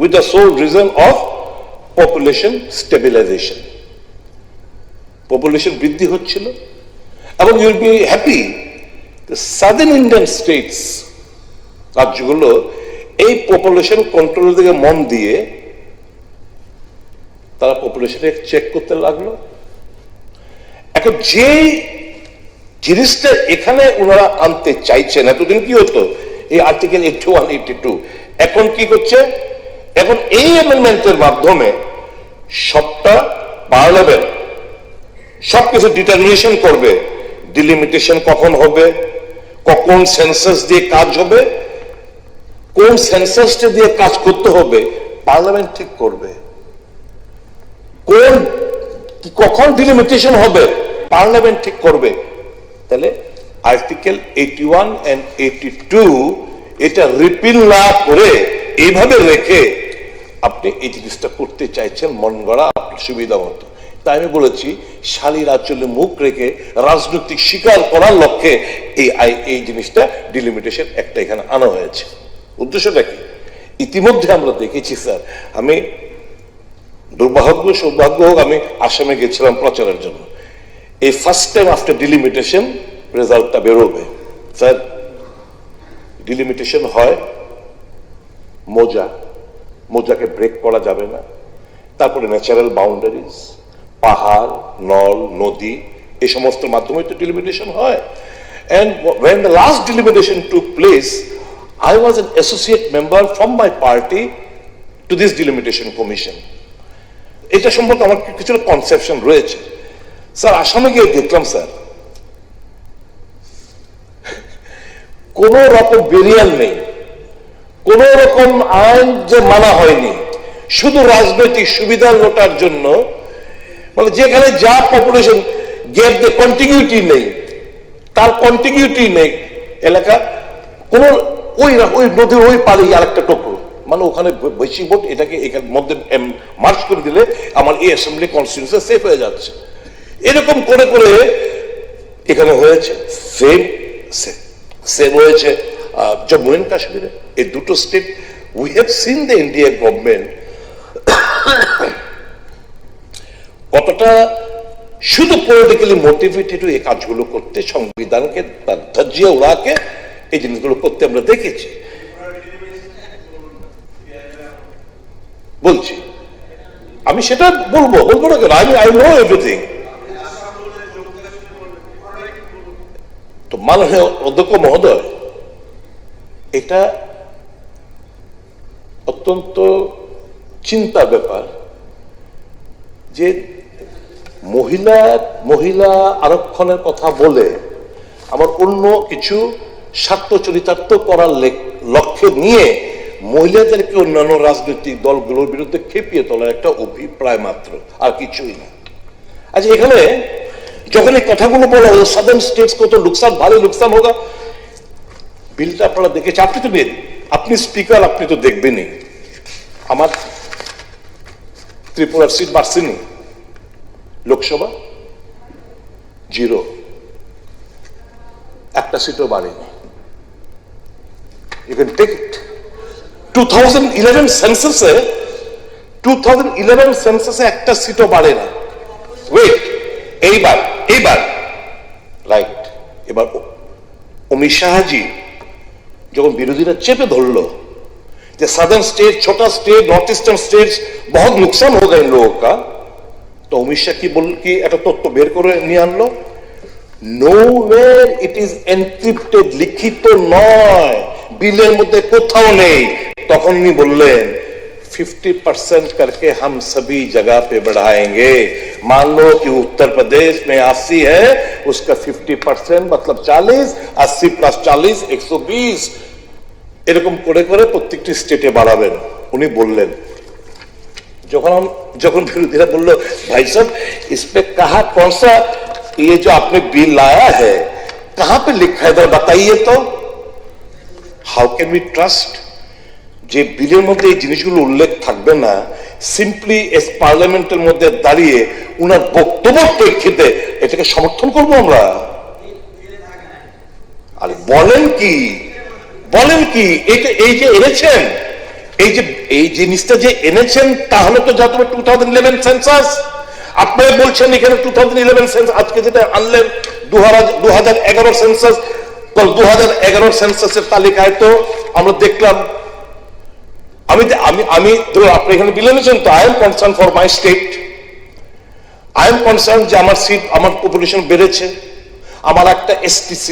with the sole reason of population stabilization. Population বৃদ্ধি হচ্ছিল এবং you will be happy the southern Indian states রাজ্যগুলো এই population কন্ট্রোলের দিকে মন দিয়ে তারা পপুলেশনে চেক করতে লাগলো। এখন যে জিনিসটা এখানে ওনারা আনতে চাইছেন, এতদিন কি হতো এই আর্টিকেল 81, 82, এখন কি করছে, এখন এই অ্যামেন্ডমেন্টের মাধ্যমে সবটা পার্লামেন্ট সবকিছু ডিটারমিনেশন করবে, ডিলিমিটেশন কখন হবে, কখন সেন্সাস দিয়ে কাজ হবে, কোন সেন্সাসটা দিয়ে কাজ করতে হবে পার্লামেন্ট ঠিক করবে, কোন কখন ডিলিমিটেশন হবে পার্লামেন্ট ঠিক করবে। তাহলে আর্টিকেল 81 and 82 এটা রিপিল না করে এইভাবে রেখে আপনি এই জিনিসটা করতে চাইছেন মন গড়া আপনার সুবিধা মতো। তাই আমি বলেছি শালীর আঁচলে মুখ রেখে রাজনৈতিক শিকার করার লক্ষ্যে এই জিনিসটা ডিলিমিটেশন একটা এখানে আনা হয়েছে। উদ্দেশ্যটা কি? ইতিমধ্যে আমরা দেখেছি স্যার, আমি দুর্ভাগ্য সৌভাগ্য হোক, আমি আসামে গেছিলাম প্রচারের জন্য। এই ফার্স্ট টাইম আফটার ডিলিমিটেশন রেজাল্টটা বেরোবে স্যার। ডিলিমিটেশন হয় মোজাকে ব্রেক করা যাবে না, তারপরে ন্যাচারাল বাউন্ডারিজ, পাহাড়, নল, নদী, এই সমস্ত মাধ্যমে তো ডিলিমিটেশন হয়। And when the last delimitation took place, I was an associate member from my party to this delimitation commission. এটা সম্পর্কে আমার কিছুটা কনসেপশন রয়েছে স্যার। আসামে গিয়ে দেখলাম স্যার কোন রকম বেরিয়াল নেই, কোন রকম আইন যে মানা হয়নি, শুধু রাজনৈতিক সুবিধা লোটার জন্য, মানে যেখানে যা পপুলেশন গেট দে কন্টিনিউটি নেই, তার কন্টিনিউটি নেই এলাকা, কোন ওই নদীর ওই পারে আরেকটা টুকরো, মানে ওখানে বেশি ভোট এটাকে এখানে মধ্যে মার্চ করে দিলে আমার এই অ্যাসেম্বলি কনস্টিটিউশন সেফ হয়ে যাচ্ছে। এরকম করে করে এখানে হয়েছে, সেম হয়েছে জম্মু এন্ড কাশ্মীরে। এই দুটো state we have seen the India government কতটা শুধু পলিটিক্যালি মোটিভেটেড এই কাজগুলো করতে, সংবিধানকে ধাজিয়া উড়াকে এই জিনিসগুলো করতে আমরা দেখেছি। বলছি আমি সেটা বলবো না কেন, আই নো এভরিথিং। তো মাননীয় অধ্যক্ষ মহোদয়, এটা অত্যন্ত চিন্তার ব্যাপার যে মহিলা আরক্ষণের কথা বলে আমার অন্য কিছু স্বার্থ চরিতার্থ করার লক্ষ্যে নিয়ে মহিলাদেরকে অন্যান্য রাজনৈতিক দলগুলোর বিরুদ্ধে খেপিয়ে তোলার একটা অভিপ্রায় মাত্র, আর কিছুই না। আচ্ছা, এখানে যখন এই কথাগুলো বলা হলো সাদার্ন স্টেটস কত নুকসান, ভারী নুকসান হোগা, বিলটা আপনারা দেখেছেন, আপনি স্পিকার, আপনি তো দেখবেনই। আমার ত্রিপুরার সিট বাড়ছেনি, লোকসভা 0, একটা সিটও বাড়েনি। You can take it. 2011 সেন্সাসে একটা সিটও বাড়ে না। ওয়েট, এইবার রাইট, এবার অমিত শাহজি যখন বিরোধীরা চেপে ধরলো যে सदर्न स्टेट, छोटा स्टेट, नॉर्थ ईस्टर्न स्टेट्स बहुत नुकसान हो गए इन लोगों का, तो অমিত শাহ কি একটা তথ্য বের করে নিয়ে আনলো, nowhere it is encrypted, লিখিত নয়, বিলের মধ্যে কোথাও নেই। তখন উনি বললেন 50% करके हम सभी जगह पे बढ़ाएंगे। मान लो कि उत्तर प्रदेश में 80 है, उसका 50% मतलब 40, 80 + 40 120, এরকম করে করে প্রত্যেকটি স্টেটে বাড়াবেন উনি বললেন। যখন বিরোধীরা বললো भाई साहब इस पे कहा कौन सा ये जो आपने बिल लाया है कहां पे लिखा है, इधर बताइए तो। हाउ कैन वी ट्रस्ट যে বিলের মধ্যে এই জিনিসগুলো উল্লেখ থাকবে না, সিম্পলি এস পার্লামেন্টের মধ্যে দাঁড়িয়ে উনার বক্তব্যের প্রেক্ষিতে এটাকে সমর্থন করবো আমরা? আরে বলেন কি এটা, এই যে এনেছেন এই জিনিসটা যে এনেছেন তাহলে তো যা তুমি 2011 সেন্সাস, আপনারা বলছেন এখানে 2011 সেন্সাস, আজকে যেটা আনলেন 2011 সেন্সাস, 2011 সেন্সাসের তালিকায় তো আমরা দেখলাম, আমি ধরুন আপনি এখানে বিল এনেছেন তো, I am concern for my state, I am concern যে আমার সিট, আমার পপুলেশন বেড়েছে, আমার একটা এসটিসি